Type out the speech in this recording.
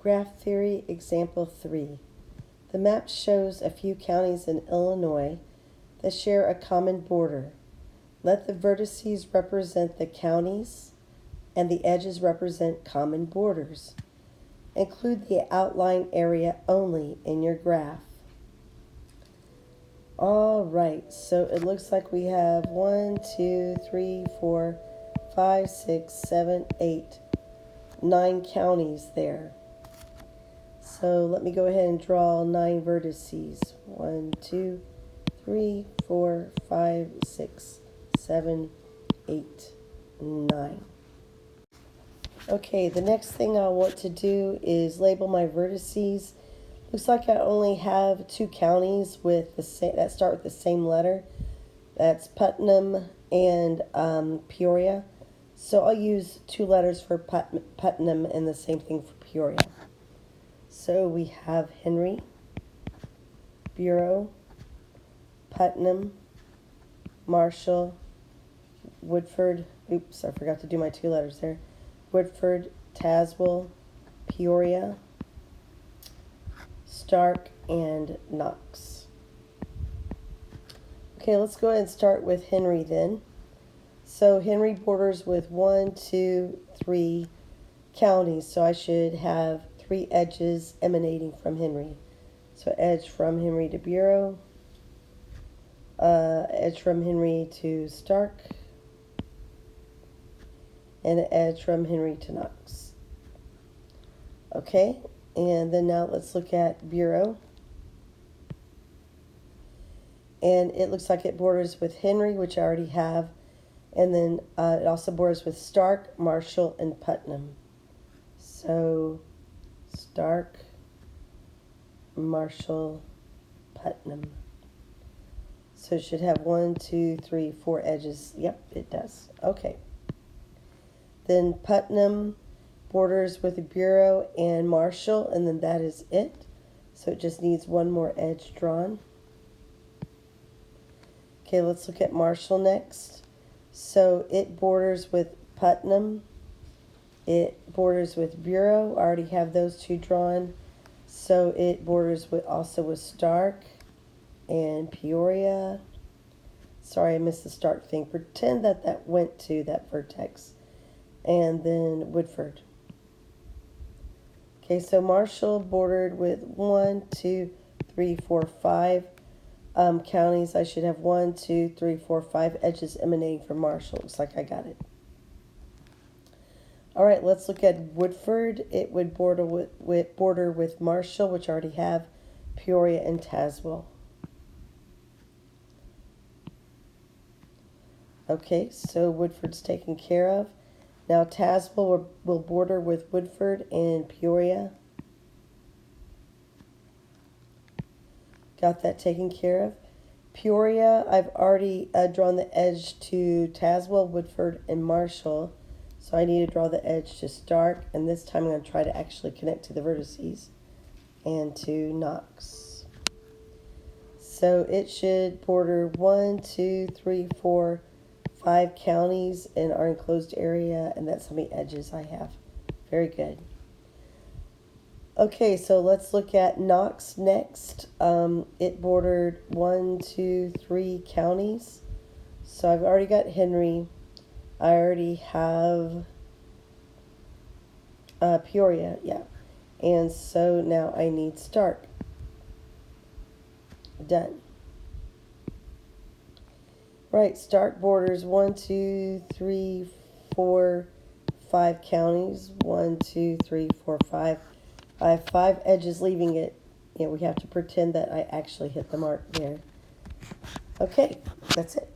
Graph Theory, Example 3. The map shows a few counties in Illinois that share a common border. Let the vertices represent the counties and the edges represent common borders. Include the outline area only in your graph. All right, so it looks like we have 1, 2, 3, 4, 5, 6, 7, 8, 9 counties there. So let me go ahead and draw 9 vertices. 1, 2, 3, 4, 5, 6, 7, 8, 9. Okay, the next thing I want to do is label my vertices. Looks like I only have 2 counties with that start with the same letter. That's Putnam and Peoria. So I'll use 2 letters for Putnam and the same thing for Peoria. So we have Henry, Bureau, Putnam, Marshall, Woodford. Oops, I forgot to do my 2 letters there. Woodford, Tazewell, Peoria, Stark, and Knox. Okay, let's go ahead and start with Henry then. So Henry borders with 1, 2, 3 counties, so I should have 3 edges emanating from Henry. So edge from Henry to Bureau, edge from Henry to Stark, and an edge from Henry to Knox. Okay, and then now let's look at Bureau. And it looks like it borders with Henry, which I already have, and then it also borders with Stark, Marshall, and Putnam. So Stark, Marshall, Putnam. So it should have 1, 2, 3, 4 edges. Yep, it does. Okay. Then Putnam borders with the Bureau and Marshall, and then that is it. So it just needs 1 more edge drawn. Okay, let's look at Marshall next. So it borders with Putnam. It borders with Bureau. I already have those 2 drawn. So it borders also with Stark and Peoria. Sorry, I missed the Stark thing. Pretend that went to that vertex. And then Woodford. Okay, so Marshall bordered with 1, 2, 3, 4, 5 counties. I should have 1, 2, 3, 4, 5 edges emanating from Marshall. Looks like I got it. All right, let's look at Woodford. It would border with Marshall, which I already have, Peoria, and Tazewell. Okay, so Woodford's taken care of. Now Tazewell will border with Woodford and Peoria. Got that taken care of. Peoria, I've already drawn the edge to Tazewell, Woodford, and Marshall. So I need to draw the edge to Stark, and this time I'm going to try to actually connect to the vertices and to Knox. So it should border 1, 2, 3, 4, 5 counties in our enclosed area, and that's how many edges I have. Very good. Okay, so let's look at Knox next. It bordered 1, 2, 3 counties. So I've already got Henry. I already have Peoria, yeah. And so now I need Stark. Done. Right, Stark borders 1, 2, 3, 4, 5 counties. 1, 2, 3, 4, 5. I have 5 edges leaving it. We have to pretend that I actually hit the mark there. Okay, that's it.